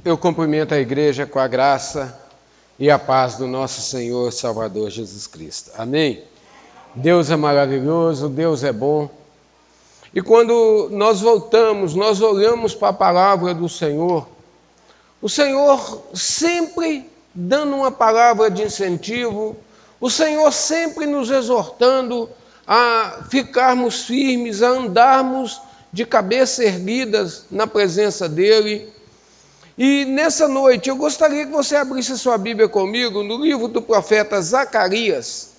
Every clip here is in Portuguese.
Eu cumprimento a igreja com a graça e a paz do nosso Senhor Salvador Jesus Cristo. Amém? Deus é maravilhoso, Deus é bom. E quando nós voltamos, nós olhamos para a palavra do Senhor, o Senhor sempre dando uma palavra de incentivo, o Senhor sempre nos exortando a ficarmos firmes, a andarmos de cabeça erguidas na presença dEle. E nessa noite eu gostaria que você abrisse sua Bíblia comigo no livro do profeta Zacarias,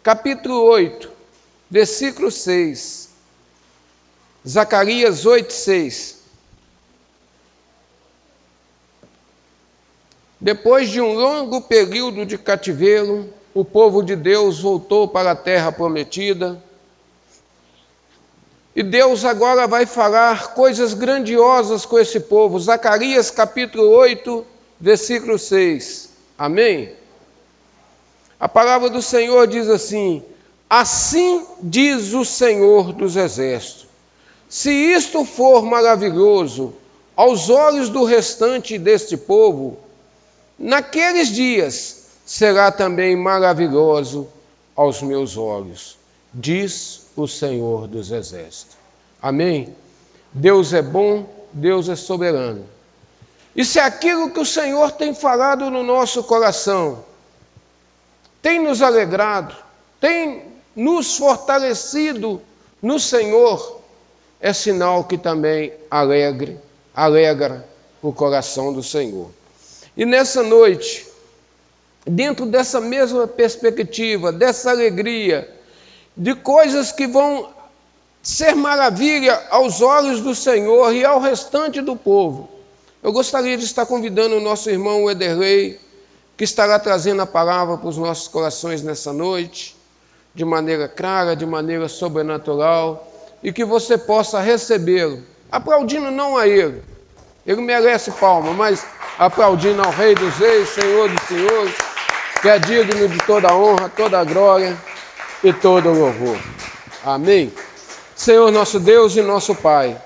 capítulo 8, versículo 6. Zacarias 8, 6. Depois de um longo período de cativeiro, o povo de Deus voltou para a terra prometida. E Deus agora vai falar coisas grandiosas com esse povo. Zacarias capítulo 8, versículo 6. Amém? A palavra do Senhor diz assim: assim diz o Senhor dos Exércitos, se isto for maravilhoso aos olhos do restante deste povo, naqueles dias será também maravilhoso aos meus olhos, diz o Senhor dos Exércitos. Amém? Deus é bom, Deus é soberano. E se aquilo que o Senhor tem falado no nosso coração tem nos alegrado, tem nos fortalecido no Senhor, é sinal que também alegra o coração do Senhor. E nessa noite, dentro dessa mesma perspectiva, dessa alegria, de coisas que vão ser maravilha aos olhos do Senhor e ao restante do povo, eu gostaria de estar convidando o nosso irmão Ederlei, que estará trazendo a palavra para os nossos corações nessa noite, de maneira clara, de maneira sobrenatural, e que você possa recebê-lo, aplaudindo não a ele merece palma, mas aplaudindo ao Rei dos Reis, Senhor dos Senhores, que é digno de toda a honra, toda a glória e todo o louvor. Amém? Senhor nosso Deus e nosso Pai,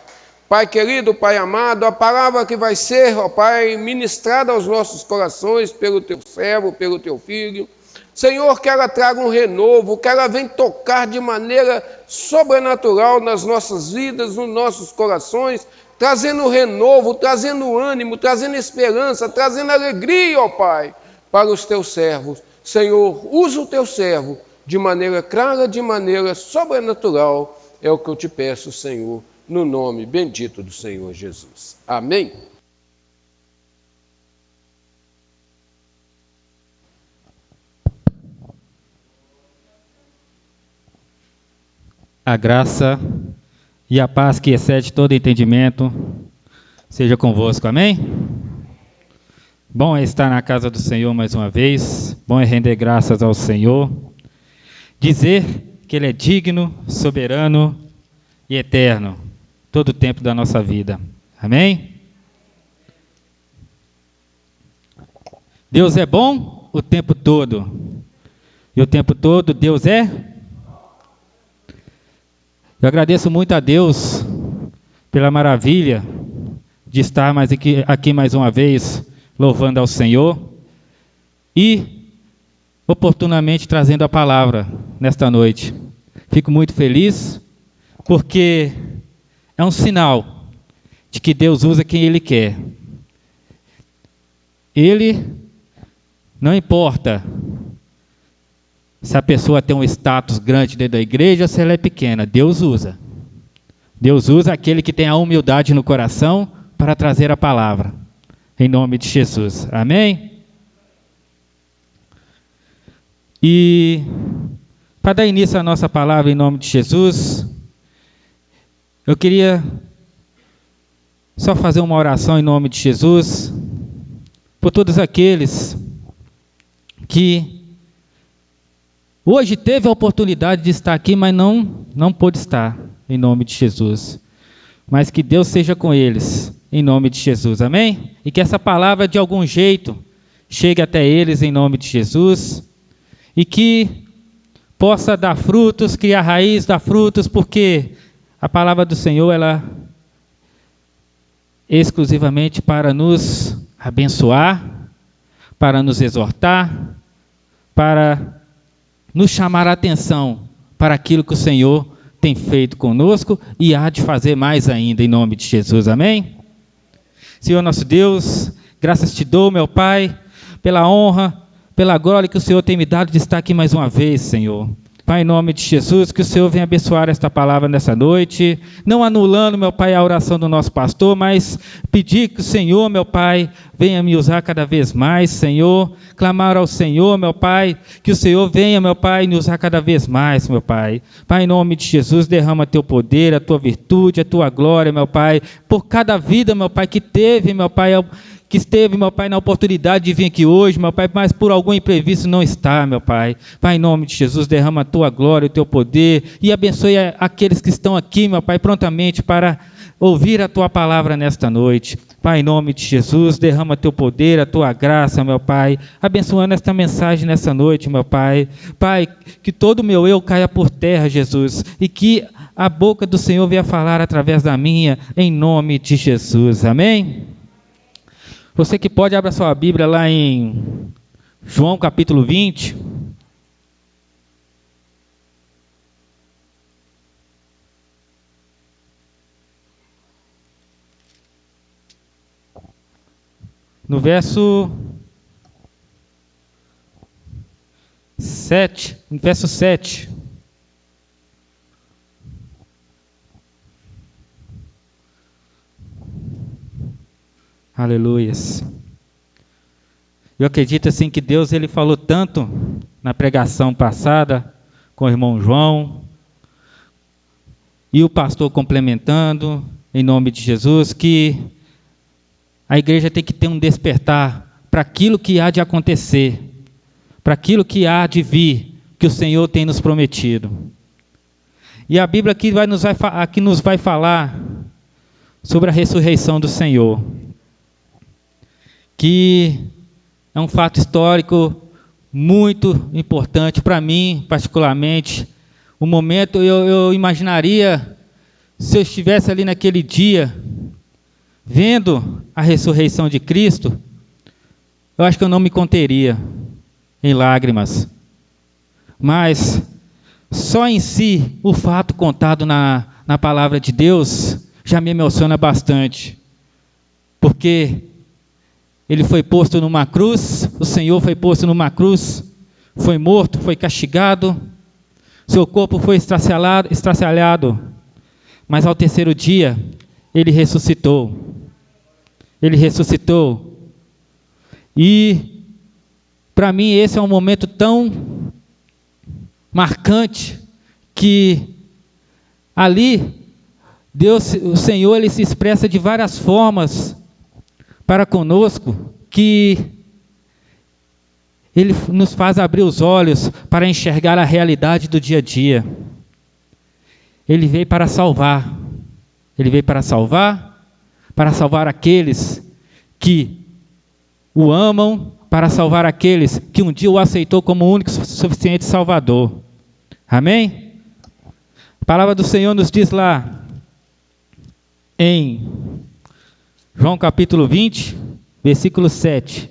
Pai querido, Pai amado, a palavra que vai ser, ó Pai, ministrada aos nossos corações pelo Teu servo, pelo Teu Filho, Senhor, que ela traga um renovo, que ela venha tocar de maneira sobrenatural nas nossas vidas, nos nossos corações, trazendo renovo, trazendo ânimo, trazendo esperança, trazendo alegria, ó Pai, para os Teus servos. Senhor, usa o Teu servo de maneira clara, de maneira sobrenatural, é o que eu te peço, Senhor, no nome bendito do Senhor Jesus. Amém? A graça e a paz que excede todo entendimento seja convosco, amém? Bom é estar na casa do Senhor mais uma vez, bom é render graças ao Senhor, dizer que Ele é digno, soberano e eterno, todo o tempo da nossa vida, amém? Deus é bom o tempo todo, e o tempo todo Deus é. Eu agradeço muito a Deus pela maravilha de estar aqui mais uma vez louvando ao Senhor e oportunamente trazendo a palavra nesta noite. Fico muito feliz porque é um sinal de que Deus usa quem Ele quer. Ele não importa se a pessoa tem um status grande dentro da igreja, se ela é pequena, Deus usa. Deus usa aquele que tem a humildade no coração para trazer a palavra. Em nome de Jesus. Amém? E para dar início à nossa palavra em nome de Jesus, eu queria só fazer uma oração em nome de Jesus, por todos aqueles que hoje teve a oportunidade de estar aqui, mas não pôde estar, em nome de Jesus. Mas que Deus seja com eles, em nome de Jesus, amém? E que essa palavra, de algum jeito, chegue até eles, em nome de Jesus. E que possa dar frutos, criar raiz, dar frutos, porque a palavra do Senhor, ela exclusivamente para nos abençoar, para nos exortar, para nos chamar a atenção para aquilo que o Senhor tem feito conosco e há de fazer mais ainda, em nome de Jesus, amém? Senhor nosso Deus, graças te dou, meu Pai, pela honra, pela glória que o Senhor tem me dado de estar aqui mais uma vez, Senhor. Pai, em nome de Jesus, que o Senhor venha abençoar esta palavra nessa noite, não anulando, meu Pai, a oração do nosso pastor, mas pedir que o Senhor, meu Pai, venha me usar cada vez mais, Senhor, clamar ao Senhor, meu Pai, que o Senhor venha, meu Pai, me usar cada vez mais, meu Pai. Pai, em nome de Jesus, derrama teu poder, a tua virtude, a tua glória, meu Pai, por cada vida, meu Pai, que teve, meu Pai, que esteve, meu Pai, na oportunidade de vir aqui hoje, meu Pai, mas por algum imprevisto não está, meu Pai. Pai, em nome de Jesus, derrama a tua glória, o teu poder e abençoe aqueles que estão aqui, meu Pai, prontamente para ouvir a tua palavra nesta noite. Pai, em nome de Jesus, derrama teu poder, a tua graça, meu Pai, abençoando esta mensagem nessa noite, meu Pai. Pai, que todo o meu eu caia por terra, Jesus, e que a boca do Senhor venha falar através da minha, em nome de Jesus. Amém? Você que pode, abra sua Bíblia lá em João capítulo 20. No verso 7. Aleluias. Eu acredito assim que Deus ele falou tanto na pregação passada com o irmão João e o pastor complementando em nome de Jesus, que a igreja tem que ter um despertar para aquilo que há de acontecer, para aquilo que há de vir, que o Senhor tem nos prometido. E a Bíblia aqui nos vai falar sobre a ressurreição do Senhor, que é um fato histórico muito importante para mim, particularmente. Um momento eu imaginaria, se eu estivesse ali naquele dia, vendo a ressurreição de Cristo, eu acho que eu não me conteria em lágrimas. Mas só em si, o fato contado na palavra de Deus, já me emociona bastante. Porque ele foi posto numa cruz, o Senhor foi posto numa cruz, foi morto, foi castigado, seu corpo foi estraçalhado, mas ao terceiro dia, ele ressuscitou. Ele ressuscitou. E, para mim, esse é um momento tão marcante, que ali, Deus, o Senhor, ele se expressa de várias formas para conosco, que ele nos faz abrir os olhos para enxergar a realidade do dia a dia. Ele veio para salvar. Ele veio para salvar aqueles que o amam, para salvar aqueles que um dia o aceitou como o único suficiente Salvador. Amém? A palavra do Senhor nos diz lá em João capítulo 20, versículo 7.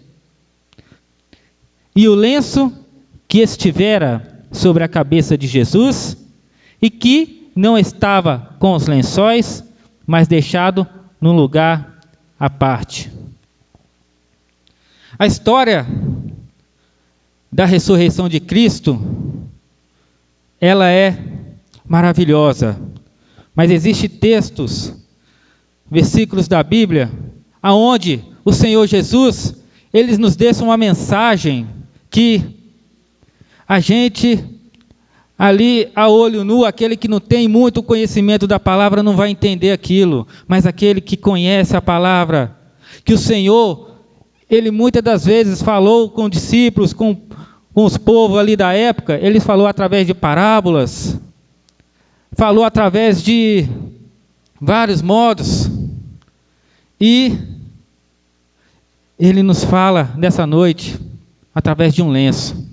E o lenço que estivera sobre a cabeça de Jesus, e que não estava com os lençóis, mas deixado num lugar à parte. A história da ressurreição de Cristo, ela é maravilhosa, mas existem textos, versículos da Bíblia, aonde o Senhor Jesus, ele nos deixa uma mensagem que a gente, ali a olho nu, aquele que não tem muito conhecimento da palavra não vai entender aquilo, mas aquele que conhece a palavra, que o Senhor, ele muitas das vezes falou com discípulos, com os povos ali da época, ele falou através de parábolas, falou através de vários modos, e ele nos fala nessa noite através de um lenço.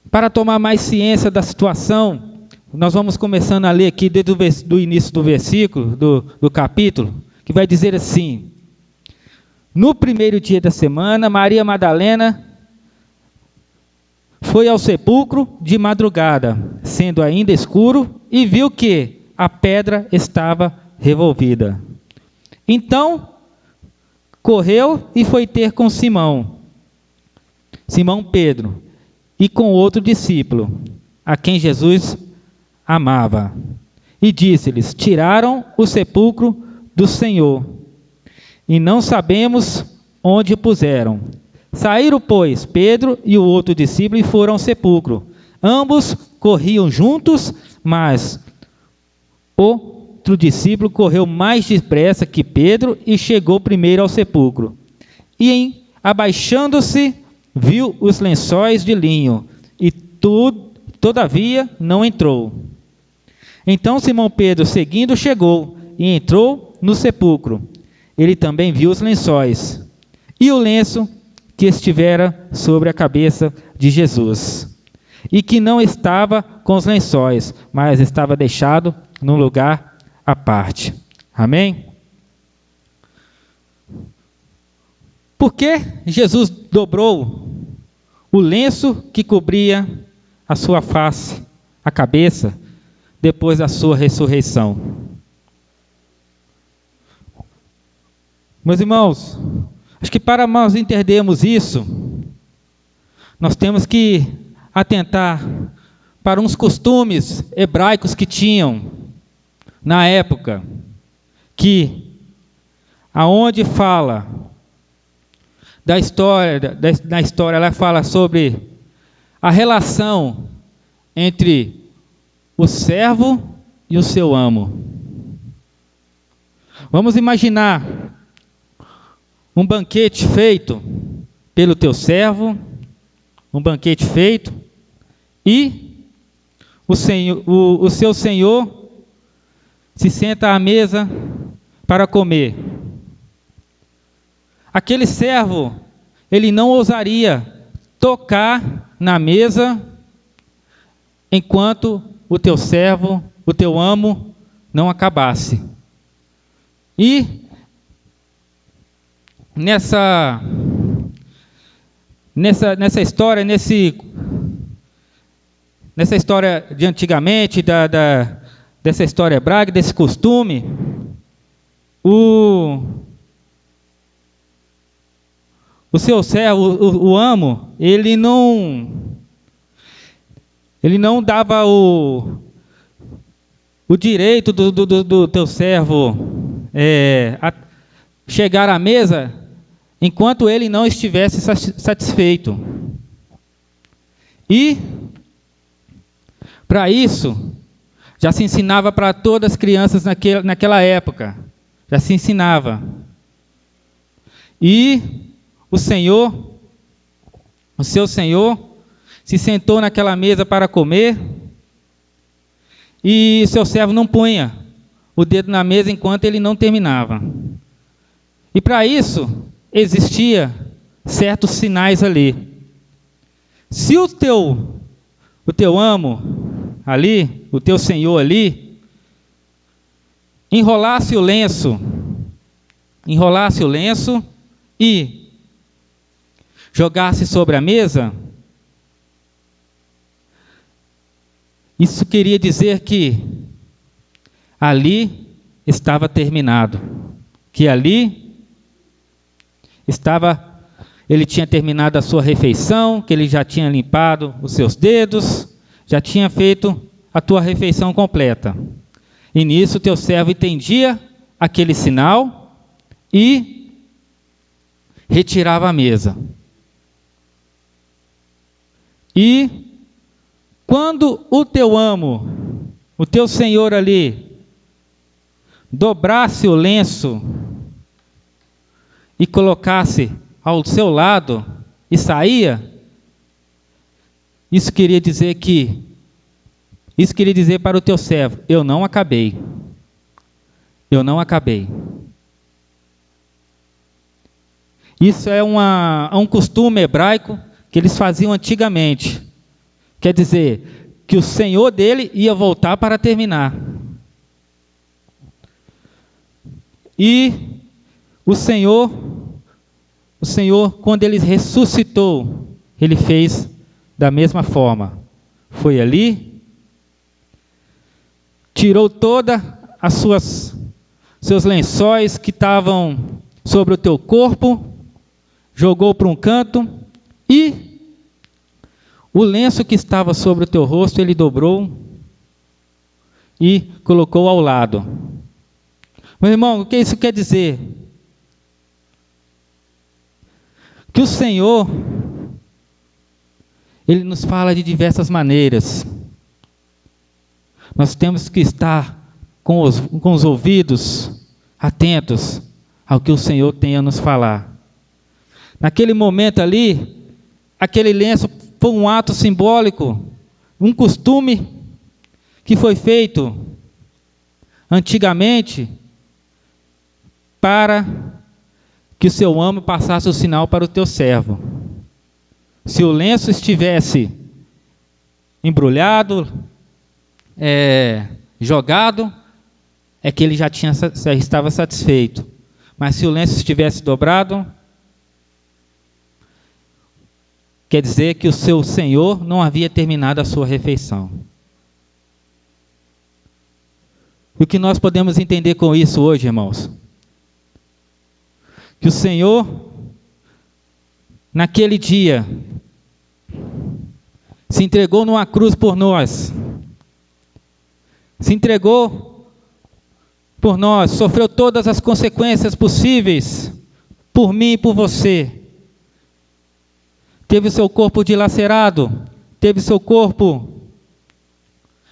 Para tomar mais ciência da situação, nós vamos começando a ler aqui desde o início do versículo, do capítulo, que vai dizer assim: no primeiro dia da semana, Maria Madalena foi ao sepulcro de madrugada, sendo ainda escuro, e viu que a pedra estava revolvida. Então, correu e foi ter com Simão Pedro, e com outro discípulo, a quem Jesus amava. E disse-lhes: tiraram o sepulcro do Senhor, e não sabemos onde o puseram. Saíram, pois, Pedro e o outro discípulo e foram ao sepulcro. Ambos corriam juntos, mas outro discípulo correu mais depressa que Pedro e chegou primeiro ao sepulcro. E, abaixando-se, viu os lençóis de linho, e todavia não entrou. Então Simão Pedro, seguindo, chegou e entrou no sepulcro. Ele também viu os lençóis e o lenço que estivera sobre a cabeça de Jesus, e que não estava com os lençóis, mas estava deixado num lugar à parte. Amém? Por que Jesus dobrou o lenço que cobria a sua face, a cabeça, depois da sua ressurreição? Meus irmãos, acho que para nós entendermos isso, nós temos que atentar para uns costumes hebraicos que tinham na época, que aonde fala da história, ela fala sobre a relação entre o servo e o seu amo. Vamos imaginar um banquete feito pelo teu servo, um banquete feito, e o seu senhor se senta à mesa para comer. Aquele servo, ele não ousaria tocar na mesa enquanto o teu servo, o teu amo, não acabasse. E nessa história, nessa história de antigamente, dessa história hebraica, desse costume, o seu servo, o amo, ele não dava o direito do teu servo chegar à mesa enquanto ele não estivesse satisfeito. E, para isso, já se ensinava para todas as crianças naquela época. Já se ensinava. E o seu senhor, se sentou naquela mesa para comer, e seu servo não punha o dedo na mesa enquanto ele não terminava. E para isso, existia certos sinais ali. Se o teu amo ali, o teu senhor ali, enrolasse o lenço e jogasse sobre a mesa, isso queria dizer que ali estava terminado, que ali ele tinha terminado a sua refeição, que ele já tinha limpado os seus dedos, já tinha feito a tua refeição completa. E nisso o teu servo entendia aquele sinal e retirava a mesa. E quando o teu amo, o teu senhor ali, dobrasse o lenço e colocasse ao seu lado e saía, isso queria dizer para o teu servo: eu não acabei. Isso é um costume hebraico que eles faziam antigamente. Quer dizer, que o senhor dele ia voltar para terminar. E o Senhor, quando ele ressuscitou, ele fez da mesma forma. Foi ali, tirou toda as seus lençóis que estavam sobre o teu corpo, jogou para um canto e o lenço que estava sobre o teu rosto ele dobrou e colocou ao lado. Meu irmão, o que isso quer dizer? Que o Senhor, Ele nos fala de diversas maneiras. Nós temos que estar com os ouvidos atentos ao que o Senhor tem a nos falar. Naquele momento ali, aquele lenço foi um ato simbólico, um costume que foi feito antigamente para que o seu amo passasse o sinal para o teu servo. Se o lenço estivesse embrulhado, jogado, é que ele já estava satisfeito. Mas se o lenço estivesse dobrado, quer dizer que o seu senhor não havia terminado a sua refeição. O que nós podemos entender com isso hoje, irmãos? Que o Senhor, naquele dia, se entregou numa cruz por nós. Se entregou por nós, sofreu todas as consequências possíveis por mim e por você. Teve seu corpo dilacerado, teve seu corpo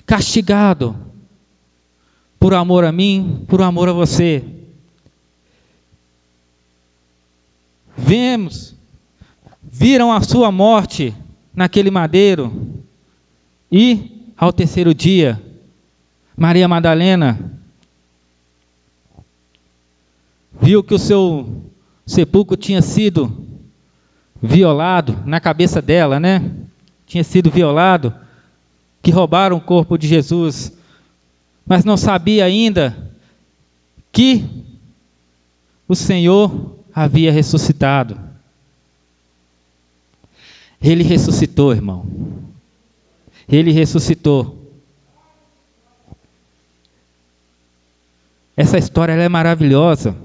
castigado, por amor a mim, por amor a você. Viram a sua morte naquele madeiro, e ao terceiro dia, Maria Madalena viu que o seu sepulcro tinha sido violado, na cabeça dela, né? Tinha sido violado, que roubaram o corpo de Jesus, mas não sabia ainda que o Senhor havia ressuscitado. Ele ressuscitou, irmão. Ele ressuscitou. Essa história ela é maravilhosa,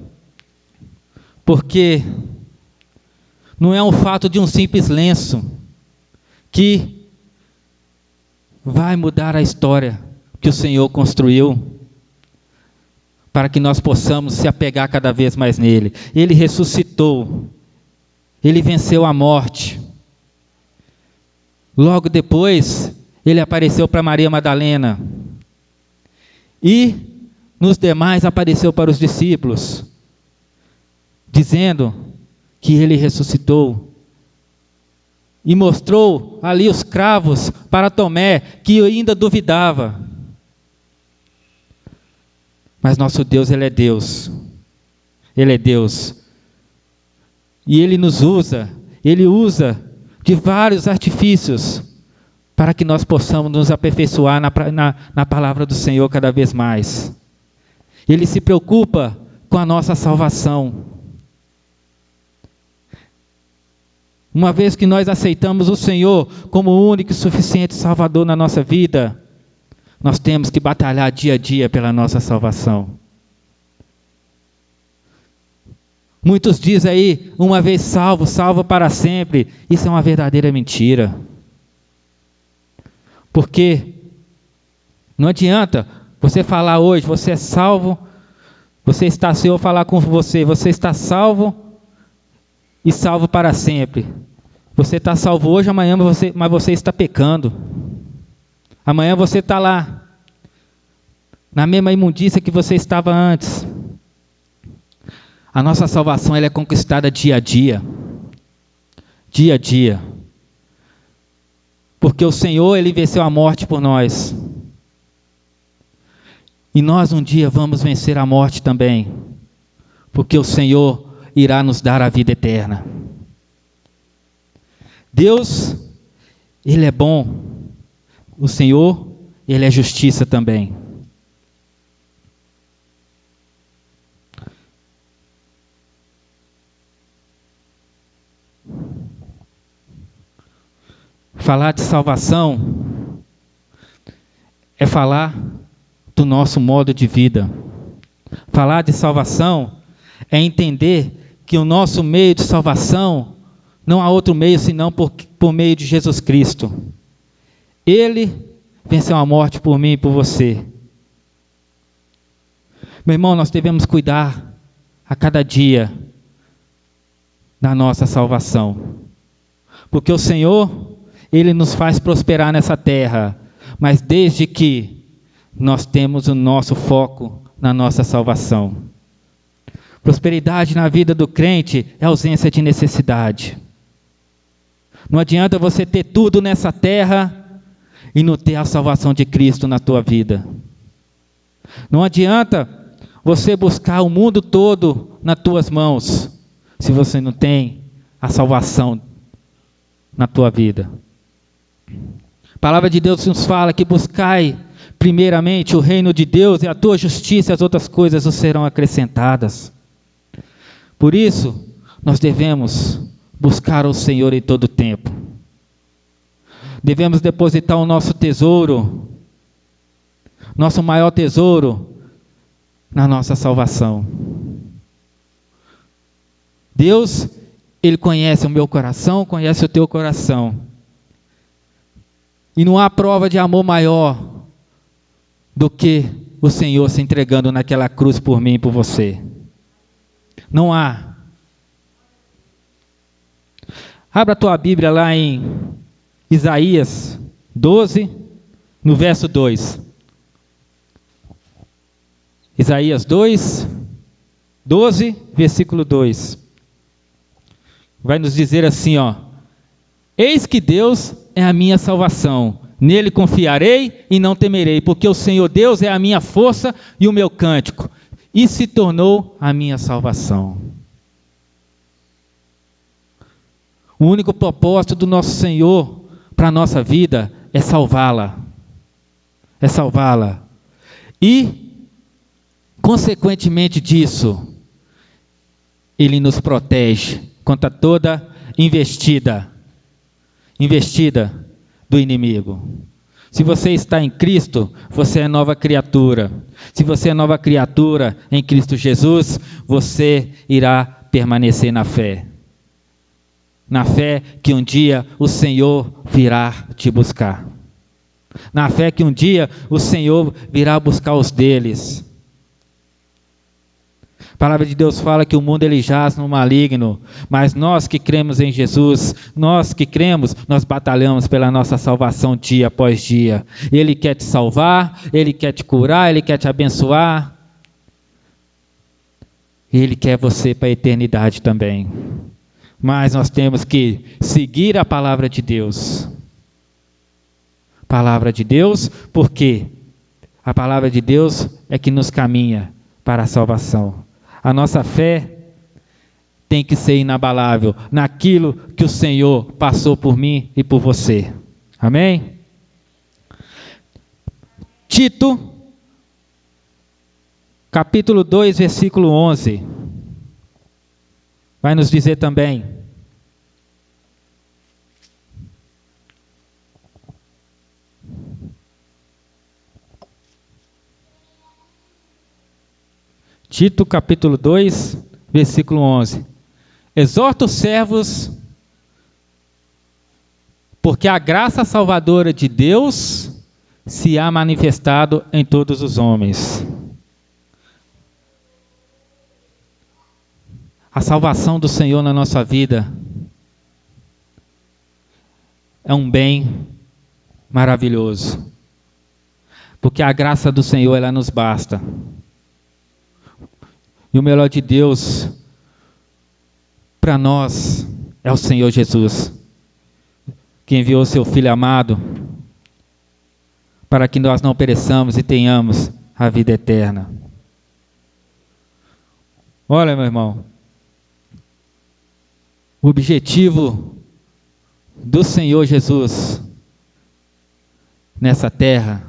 porque não é um fato de um simples lenço que vai mudar a história que o Senhor construiu para que nós possamos se apegar cada vez mais nele. Ele ressuscitou. Ele venceu a morte. Logo depois, ele apareceu para Maria Madalena. E nos demais apareceu para os discípulos, dizendo que ele ressuscitou. E mostrou ali os cravos para Tomé, que ainda duvidava. Mas nosso Deus, Ele é Deus. Ele é Deus. E Ele nos usa, Ele usa de vários artifícios para que nós possamos nos aperfeiçoar na palavra do Senhor cada vez mais. Ele se preocupa com a nossa salvação. Uma vez que nós aceitamos o Senhor como o único e suficiente Salvador na nossa vida, nós temos que batalhar dia a dia pela nossa salvação. Muitos dizem aí, uma vez salvo, salvo para sempre. Isso é uma verdadeira mentira. Porque não adianta você falar hoje, você é salvo, você está, o Senhor falar com você, você está salvo e salvo para sempre. Você está salvo hoje, amanhã, mas você está pecando. Amanhã você está lá, na mesma imundícia que você estava antes. A nossa salvação ela é conquistada dia a dia. Dia a dia. Porque o Senhor, Ele venceu a morte por nós. E nós um dia vamos vencer a morte também. Porque o Senhor irá nos dar a vida eterna. Deus, Ele é bom. o Senhor, Ele é justiça também. Falar de salvação é falar do nosso modo de vida. Falar de salvação é entender que o nosso meio de salvação não há outro meio senão por meio de Jesus Cristo. Ele venceu a morte por mim e por você. Meu irmão, nós devemos cuidar a cada dia da nossa salvação. Porque o Senhor, Ele nos faz prosperar nessa terra, mas desde que nós temos o nosso foco na nossa salvação. Prosperidade na vida do crente é ausência de necessidade. Não adianta você ter tudo nessa terra e não ter a salvação de Cristo na tua vida. Não adianta você buscar o mundo todo nas tuas mãos, se você não tem a salvação na tua vida. A palavra de Deus nos fala que buscai primeiramente o reino de Deus e a tua justiça, e as outras coisas os serão acrescentadas. Por isso, nós devemos buscar o Senhor em todo o tempo. Devemos depositar o nosso tesouro, nosso maior tesouro, na nossa salvação. Deus, Ele conhece o meu coração, conhece o teu coração. E não há prova de amor maior do que o Senhor se entregando naquela cruz por mim e por você. Não há. Abra a tua Bíblia lá em Isaías 12, no verso 2. Isaías 2, 12, versículo 2. Vai nos dizer assim, ó: eis que Deus é a minha salvação, nele confiarei e não temerei, porque o Senhor Deus é a minha força e o meu cântico, e se tornou a minha salvação. O único propósito do nosso Senhor para a nossa vida é salvá-la. É salvá-la. E, consequentemente disso, Ele nos protege contra toda investida do inimigo. Se você está em Cristo, você é nova criatura. Se você é nova criatura em Cristo Jesus, você irá permanecer na fé. Na fé que um dia o Senhor virá te buscar. Na fé que um dia o Senhor virá buscar os deles. A palavra de Deus fala que o mundo ele jaz no maligno, mas nós que cremos em Jesus, nós que cremos, nós batalhamos pela nossa salvação dia após dia. Ele quer te salvar, Ele quer te curar, Ele quer te abençoar. Ele quer você para a eternidade também. Mas nós temos que seguir a palavra de Deus. Palavra de Deus, porque a palavra de Deus é que nos caminha para a salvação. A nossa fé tem que ser inabalável naquilo que o Senhor passou por mim e por você. Amém? Tito, capítulo 2, versículo 11. Vai nos dizer também: Tito capítulo 2, versículo 11. Exorta os servos, porque a graça salvadora de Deus se há manifestado em todos os homens. A salvação do Senhor na nossa vida é um bem maravilhoso, porque a graça do Senhor ela nos basta. E o melhor de Deus para nós é o Senhor Jesus, que enviou seu Filho amado para que nós não pereçamos e tenhamos a vida eterna. Olha, meu irmão, o objetivo do Senhor Jesus nessa terra,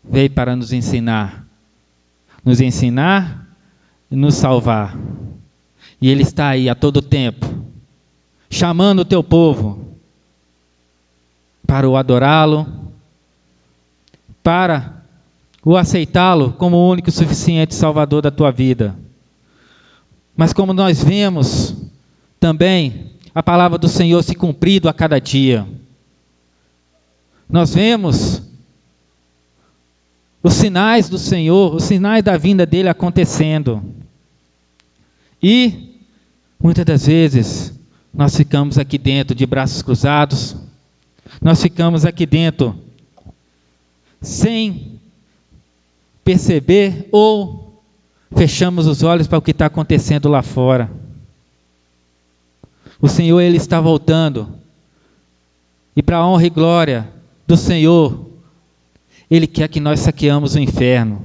veio para nos ensinar e nos salvar. E Ele está aí a todo tempo, chamando o teu povo para o adorá-lo, para o aceitá-lo como o único e suficiente Salvador da tua vida. Mas como nós vemos também a palavra do Senhor se cumprindo a cada dia, nós vemos os sinais do Senhor, os sinais da vinda dele acontecendo. E muitas das vezes nós ficamos aqui dentro de braços cruzados, nós ficamos aqui dentro sem perceber ou fechamos os olhos para o que está acontecendo lá fora. O Senhor, Ele está voltando, e para a honra e glória do Senhor, Ele quer que nós saqueamos o inferno.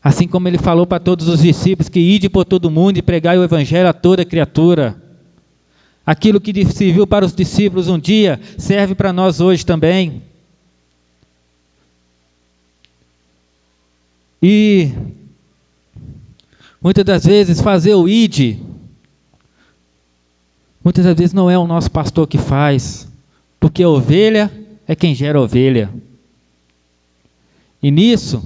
Assim como Ele falou para todos os discípulos que ide por todo mundo e pregai o evangelho a toda criatura. Aquilo que serviu para os discípulos um dia, serve para nós hoje também. E muitas das vezes fazer o ide, muitas das vezes não é o nosso pastor que faz, porque a ovelha é quem gera a ovelha. E nisso,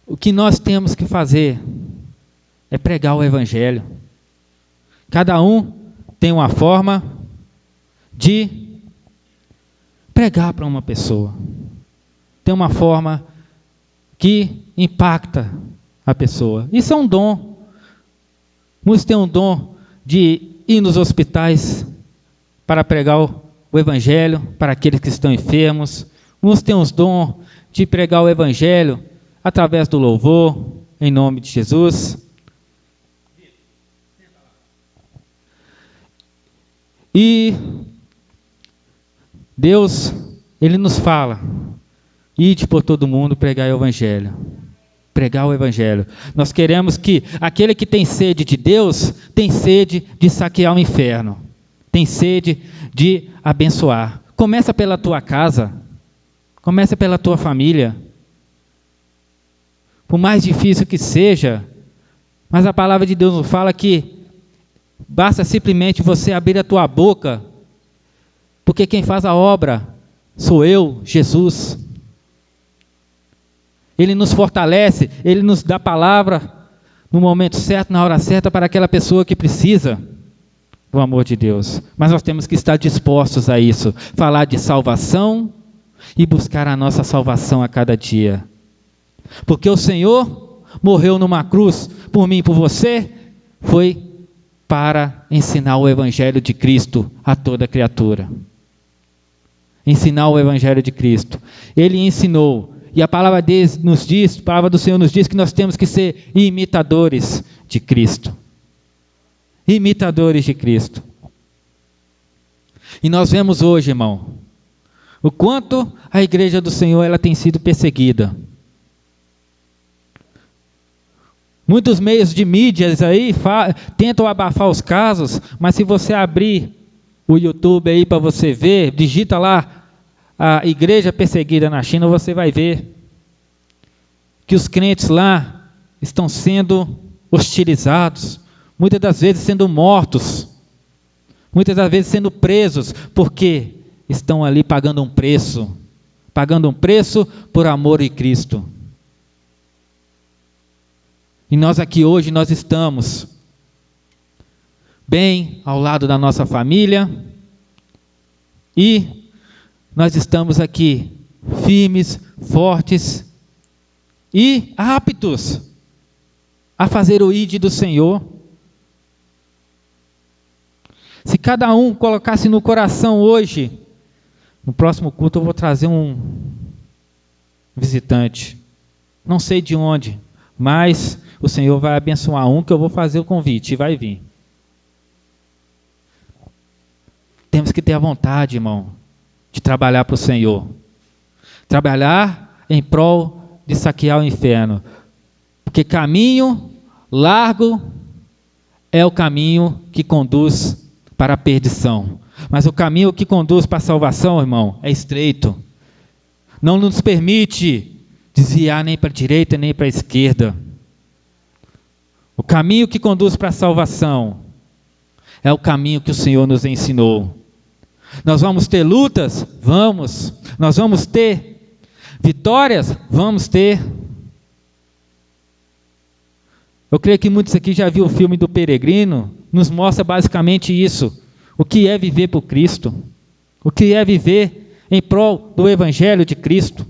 o que nós temos que fazer é pregar o evangelho. Cada um tem uma forma de pregar para uma pessoa. Tem uma forma que impacta a pessoa. Isso é um dom. Muitos têm um dom de ir nos hospitais para pregar o evangelho para aqueles que estão enfermos. Uns têm os dons de pregar o evangelho através do louvor, em nome de Jesus. E Deus, Ele nos fala: ide por todo mundo pregar o evangelho. Pregar o evangelho. Nós queremos que aquele que tem sede de Deus, tem sede de saquear o inferno. Tem sede de abençoar. Começa pela tua casa. Começa pela tua família. Por mais difícil que seja, mas a palavra de Deus nos fala que basta simplesmente você abrir a tua boca, porque quem faz a obra sou eu, Jesus. Ele nos fortalece, Ele nos dá a palavra no momento certo, na hora certa, para aquela pessoa que precisa do amor de Deus. Mas nós temos que estar dispostos a isso, falar de salvação e buscar a nossa salvação a cada dia. Porque o Senhor morreu numa cruz por mim e por você, foi para ensinar o Evangelho de Cristo a toda criatura. Ensinar o Evangelho de Cristo. Ele ensinou, e a palavra a palavra do Senhor nos diz que nós temos que ser imitadores de Cristo. Imitadores de Cristo. E nós vemos hoje, irmão, o quanto a igreja do Senhor ela tem sido perseguida. Muitos meios de mídias aí tentam abafar os casos, mas se você abrir o YouTube aí para você ver, digita lá a igreja perseguida na China, você vai ver que os crentes lá estão sendo hostilizados, muitas das vezes sendo mortos, muitas das vezes sendo presos, porque estão ali pagando um preço por amor de Cristo. E nós aqui hoje, nós estamos bem ao lado da nossa família e nós estamos aqui firmes, fortes e aptos a fazer o ide do Senhor. Se cada um colocasse no coração hoje, no próximo culto eu vou trazer um visitante, não sei de onde, mas o Senhor vai abençoar um que eu vou fazer o convite e vai vir. Temos que ter a vontade, irmão, de trabalhar para o Senhor. Trabalhar em prol de saquear o inferno. Porque caminho largo é o caminho que conduz para a perdição. Mas o caminho que conduz para a salvação, irmão, é estreito. Não nos permite desviar nem para a direita nem para a esquerda. O caminho que conduz para a salvação é o caminho que o Senhor nos ensinou. Nós vamos ter lutas? Vamos. Nós vamos ter vitórias? Vamos ter. Eu creio que muitos aqui já viram o filme do Peregrino, nos mostra basicamente isso. O que é viver por Cristo? O que é viver em prol do Evangelho de Cristo?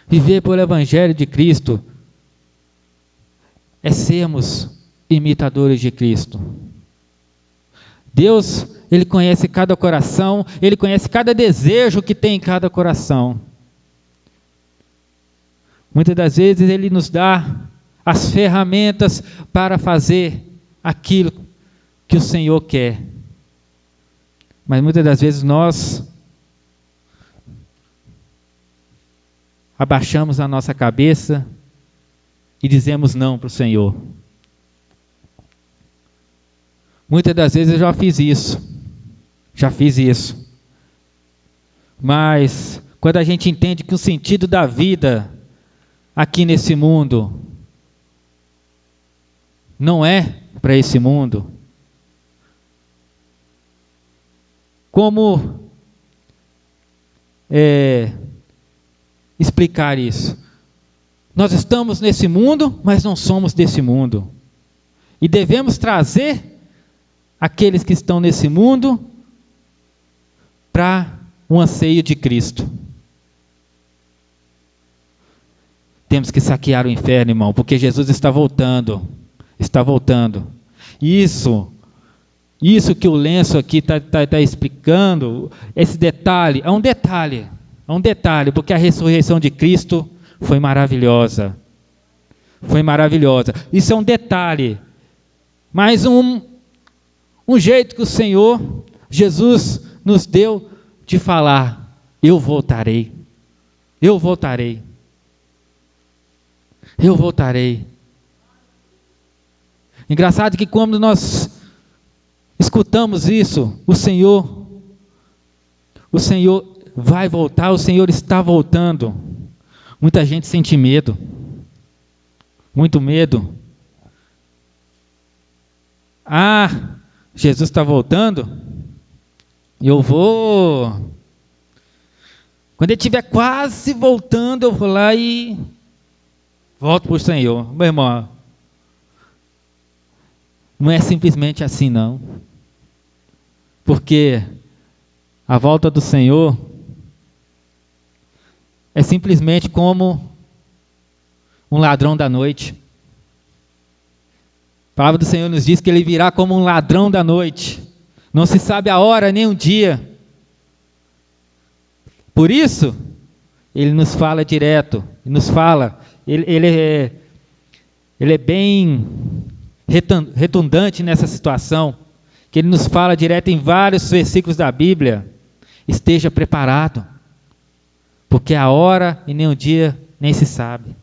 Viver pelo Evangelho de Cristo é sermos imitadores de Cristo. Deus, Ele conhece cada coração, Ele conhece cada desejo que tem em cada coração. Muitas das vezes Ele nos dá as ferramentas para fazer aquilo que o Senhor quer. Mas muitas das vezes nós abaixamos a nossa cabeça e dizemos não para o Senhor. Muitas das vezes eu já fiz isso. Mas quando a gente entende que o sentido da vida aqui nesse mundo não é para esse mundo, como explicar isso? Nós estamos nesse mundo, mas não somos desse mundo. E devemos trazer aqueles que estão nesse mundo para um anseio de Cristo. Temos que saquear o inferno, irmão, porque Jesus está voltando. Está voltando. Isso que o lenço aqui está explicando, esse detalhe, é um detalhe, porque a ressurreição de Cristo foi maravilhosa. Foi maravilhosa. Isso é um detalhe. Mas um jeito que o Senhor, Jesus, nos deu de falar: eu voltarei. Eu voltarei. Eu voltarei. Engraçado que quando nós escutamos isso, o Senhor vai voltar, o Senhor está voltando. Muita gente sente medo. Muito medo. Ah, Jesus está voltando? Eu vou. Quando ele estiver quase voltando, eu vou lá e volto para o Senhor. Meu irmão, não é simplesmente assim, não. Porque a volta do Senhor é simplesmente como um ladrão da noite. A palavra do Senhor nos diz que Ele virá como um ladrão da noite. Não se sabe a hora nem o dia. Por isso, Ele nos fala direto. Ele é bem redundante nessa situação, que Ele nos fala direto em vários versículos da Bíblia. Esteja preparado, porque a hora e nem o dia nem se sabe.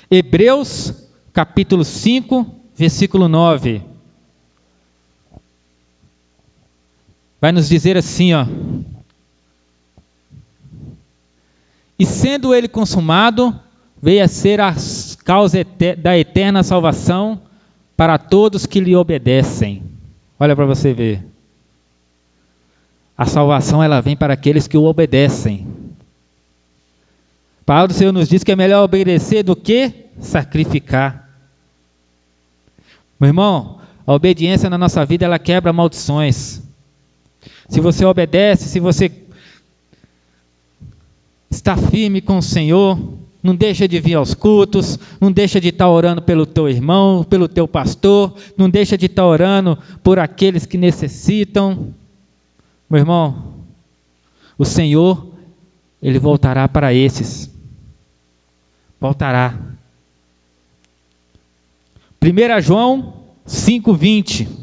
Hebreus capítulo 5, versículo 9. Vai nos dizer assim, ó: e sendo ele consumado, veio a ser a causa da eterna salvação para todos que lhe obedecem. Olha para você ver. A salvação, ela vem para aqueles que o obedecem. A palavra do Senhor nos diz que é melhor obedecer do que sacrificar. Meu irmão, a obediência na nossa vida, ela quebra maldições. Se você obedece, se você está firme com o Senhor, não deixa de vir aos cultos, não deixa de estar orando pelo teu irmão, pelo teu pastor, não deixa de estar orando por aqueles que necessitam. Meu irmão, o Senhor, Ele voltará para esses. Voltará. 1 João 5:20.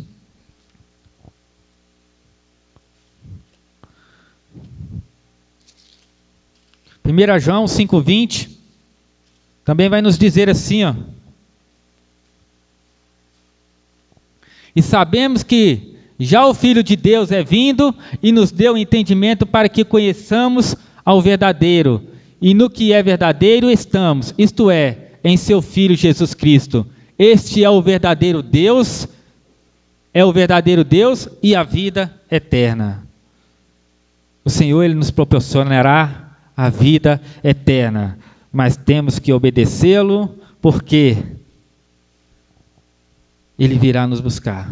João 5:20 também vai nos dizer assim, ó: E sabemos que já o Filho de Deus é vindo e nos deu entendimento para que conheçamos ao verdadeiro. E no que é verdadeiro estamos, isto é, em seu Filho Jesus Cristo. Este é o verdadeiro Deus e a vida eterna. O Senhor, Ele nos proporcionará a vida eterna, mas temos que obedecê-lo, porque Ele virá nos buscar.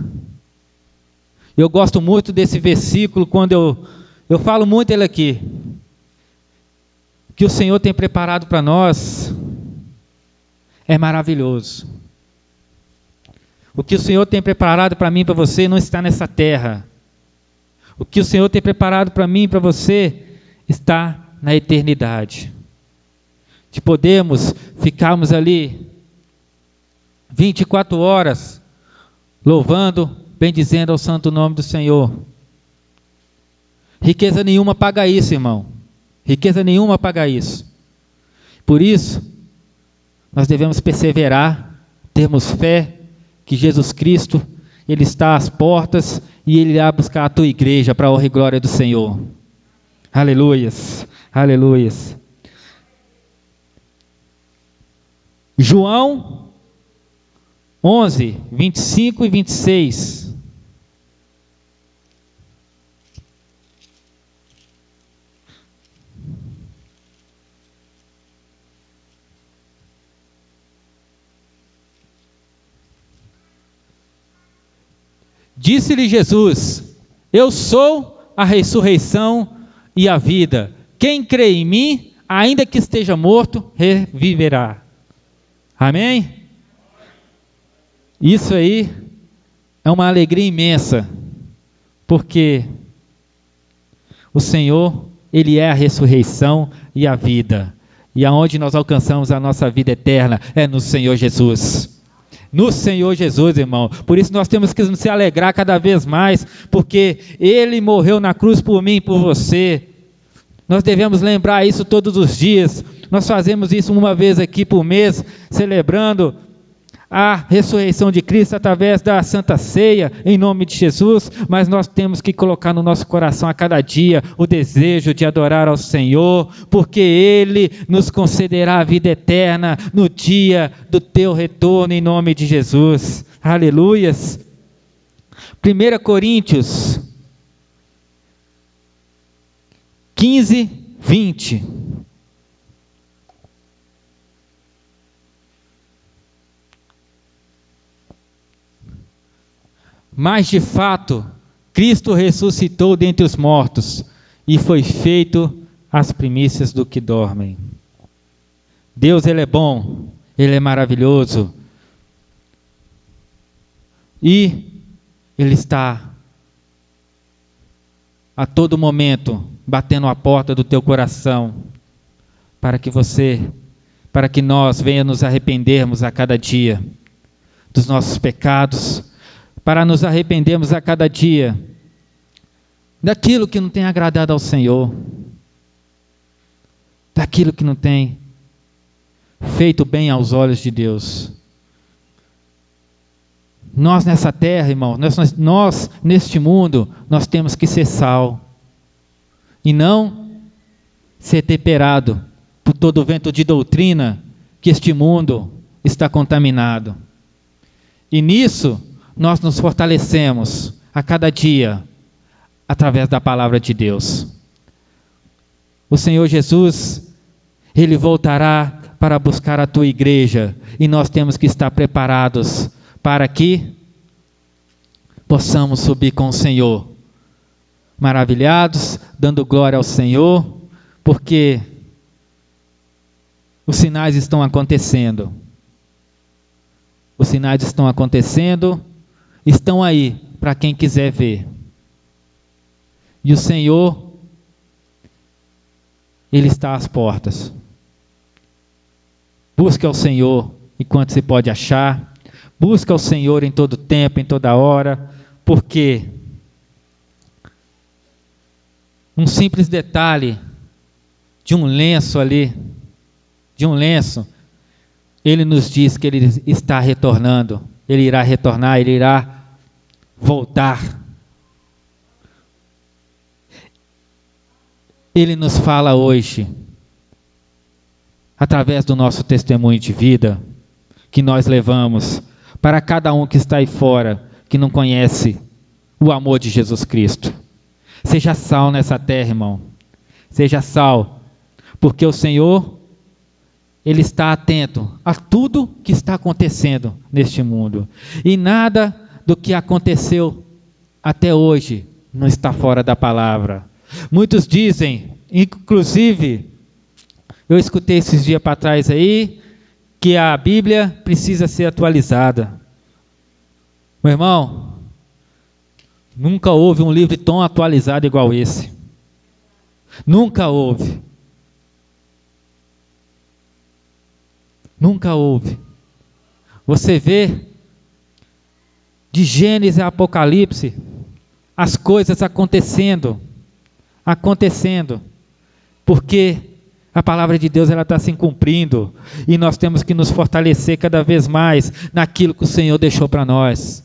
Eu gosto muito desse versículo, quando eu falo muito ele aqui, que o Senhor tem preparado para nós, é maravilhoso. O que o Senhor tem preparado para mim e para você não está nessa terra. O que o Senhor tem preparado para mim e para você está na eternidade. De podermos ficarmos ali 24 horas louvando, bendizendo ao santo nome do Senhor. Riqueza nenhuma paga isso, irmão. Riqueza nenhuma paga isso. Por isso, nós devemos perseverar, termos fé que Jesus Cristo, Ele está às portas e Ele irá buscar a tua igreja para a honra e glória do Senhor. Aleluias, aleluias. João 11, 25 e 26. Disse-lhe Jesus: eu sou a ressurreição e a vida. Quem crê em mim, ainda que esteja morto, reviverá. Amém? Isso aí é uma alegria imensa, porque o Senhor, Ele é a ressurreição e a vida. E aonde nós alcançamos a nossa vida eterna é no Senhor Jesus. No Senhor Jesus, irmão. Por isso nós temos que nos alegrar cada vez mais, porque Ele morreu na cruz por mim e por você. Nós devemos lembrar isso todos os dias. Nós fazemos isso uma vez aqui por mês, celebrando a ressurreição de Cristo através da Santa Ceia, em nome de Jesus, mas nós temos que colocar no nosso coração a cada dia o desejo de adorar ao Senhor, porque Ele nos concederá a vida eterna no dia do teu retorno, em nome de Jesus. Aleluias. 1 Coríntios 15, 20. Mas de fato, Cristo ressuscitou dentre os mortos e foi feito as primícias do que dormem. Deus, Ele é bom, Ele é maravilhoso. E Ele está a todo momento batendo a porta do teu coração para que nós venhamos nos arrependermos a cada dia dos nossos pecados, para nos arrependermos a cada dia daquilo que não tem agradado ao Senhor, daquilo que não tem feito bem aos olhos de Deus. Nós nessa terra, irmão, nós neste mundo, nós temos que ser sal, e não ser temperado por todo o vento de doutrina que este mundo está contaminado. E nisso, nós nos fortalecemos a cada dia através da palavra de Deus. O Senhor Jesus, Ele voltará para buscar a tua igreja, e nós temos que estar preparados para que possamos subir com o Senhor, maravilhados, dando glória ao Senhor, porque os sinais estão acontecendo. Os sinais estão acontecendo, estão aí para quem quiser ver. E o Senhor, Ele está às portas. Busca o Senhor enquanto se pode achar. Busca o Senhor em todo tempo, em toda hora, porque um simples detalhe de um lenço ali, Ele nos diz que Ele está retornando. Ele irá retornar, Ele irá voltar. Ele nos fala hoje, através do nosso testemunho de vida, que nós levamos para cada um que está aí fora, que não conhece o amor de Jesus Cristo. Seja sal nessa terra, irmão. Seja sal, porque o Senhor, Ele está atento a tudo que está acontecendo neste mundo. E nada do que aconteceu até hoje não está fora da palavra. Muitos dizem, inclusive, eu escutei esses dias para trás aí, que a Bíblia precisa ser atualizada. Meu irmão, nunca houve um livro tão atualizado igual esse. Nunca houve. Nunca houve. Você vê, de Gênesis a Apocalipse, as coisas acontecendo, porque a palavra de Deus ela está se cumprindo, e nós temos que nos fortalecer cada vez mais naquilo que o Senhor deixou para nós,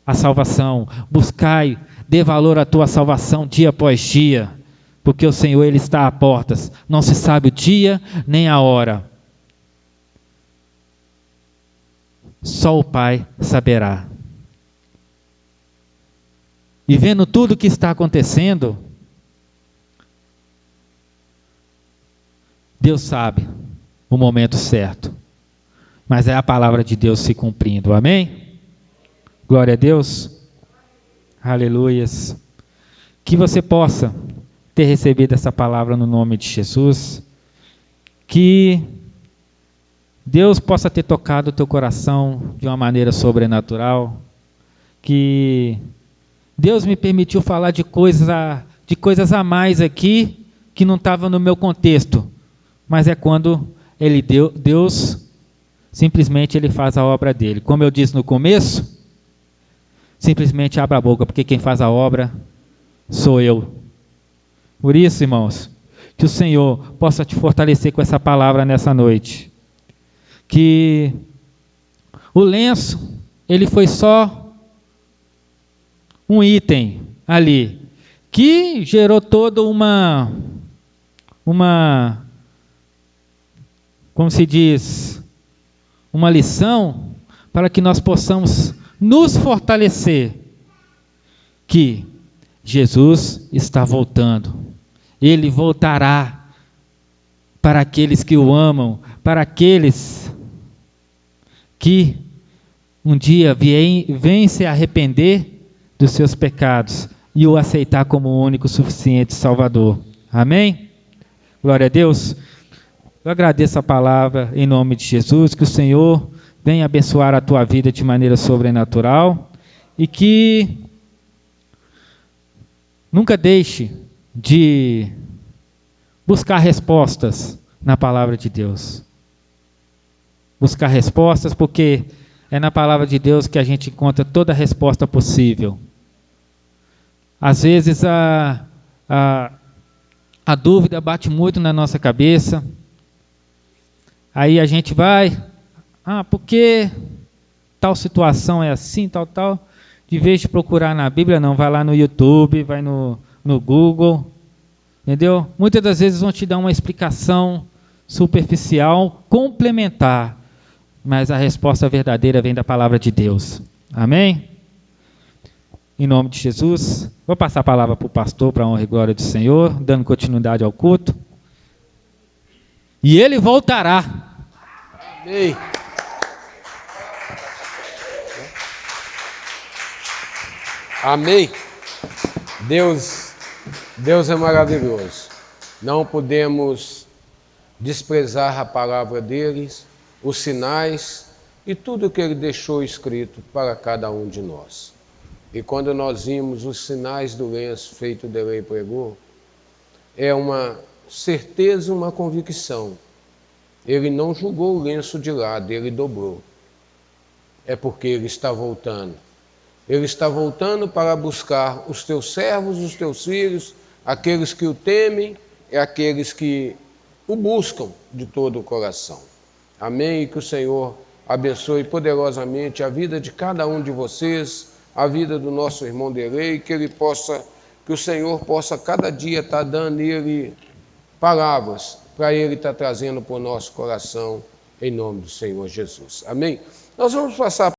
a salvação. Buscai, dê valor à tua salvação dia após dia, porque o Senhor Ele está a portas, não se sabe o dia nem a hora, só o Pai saberá. E vendo tudo o que está acontecendo, Deus sabe o momento certo, mas é a palavra de Deus se cumprindo, amém? Glória a Deus, aleluias. Que você possa ter recebido essa palavra no nome de Jesus, que Deus possa ter tocado o teu coração de uma maneira sobrenatural, que Deus me permitiu falar de coisas a mais aqui, que não estava no meu contexto, mas é quando Deus simplesmente Ele faz a obra dele. Como eu disse no começo, simplesmente abra a boca, porque quem faz a obra sou eu. Por isso, irmãos, que o Senhor possa te fortalecer com essa palavra nessa noite. Que o lenço, ele foi só um item ali, que gerou toda uma como se diz, uma lição para que nós possamos nos fortalecer, que Jesus está voltando, Ele voltará para aqueles que o amam, para aqueles que um dia vêm se arrepender dos seus pecados e o aceitar como o único suficiente Salvador. Amém? Glória a Deus. Eu agradeço a palavra em nome de Jesus, que o Senhor venha abençoar a tua vida de maneira sobrenatural e que nunca deixe de buscar respostas na palavra de Deus. Buscar respostas, porque é na palavra de Deus que a gente encontra toda a resposta possível. Às vezes a dúvida bate muito na nossa cabeça, aí a gente vai, porque tal situação é assim, tal, de vez de procurar na Bíblia, não, vai lá no YouTube, vai no Google, entendeu? Muitas das vezes vão te dar uma explicação superficial, complementar, mas a resposta verdadeira vem da palavra de Deus. Amém? Em nome de Jesus, vou passar a palavra para o pastor, para a honra e glória do Senhor, dando continuidade ao culto. E ele voltará. Amém. Amém. Deus é maravilhoso. Não podemos desprezar a palavra deles, os sinais e tudo que ele deixou escrito para cada um de nós. E quando nós vimos os sinais do lenço feito de lei pregou, é uma certeza, uma convicção. Ele não jogou o lenço de lado, ele dobrou. É porque ele está voltando. Ele está voltando para buscar os teus servos, os teus filhos, aqueles que o temem e aqueles que o buscam de todo o coração. Amém? E que o Senhor abençoe poderosamente a vida de cada um de vocês, a vida do nosso irmão Derlei, que o Senhor possa cada dia estar dando ele palavras para ele estar trazendo para o nosso coração, em nome do Senhor Jesus. Amém? Nós vamos passar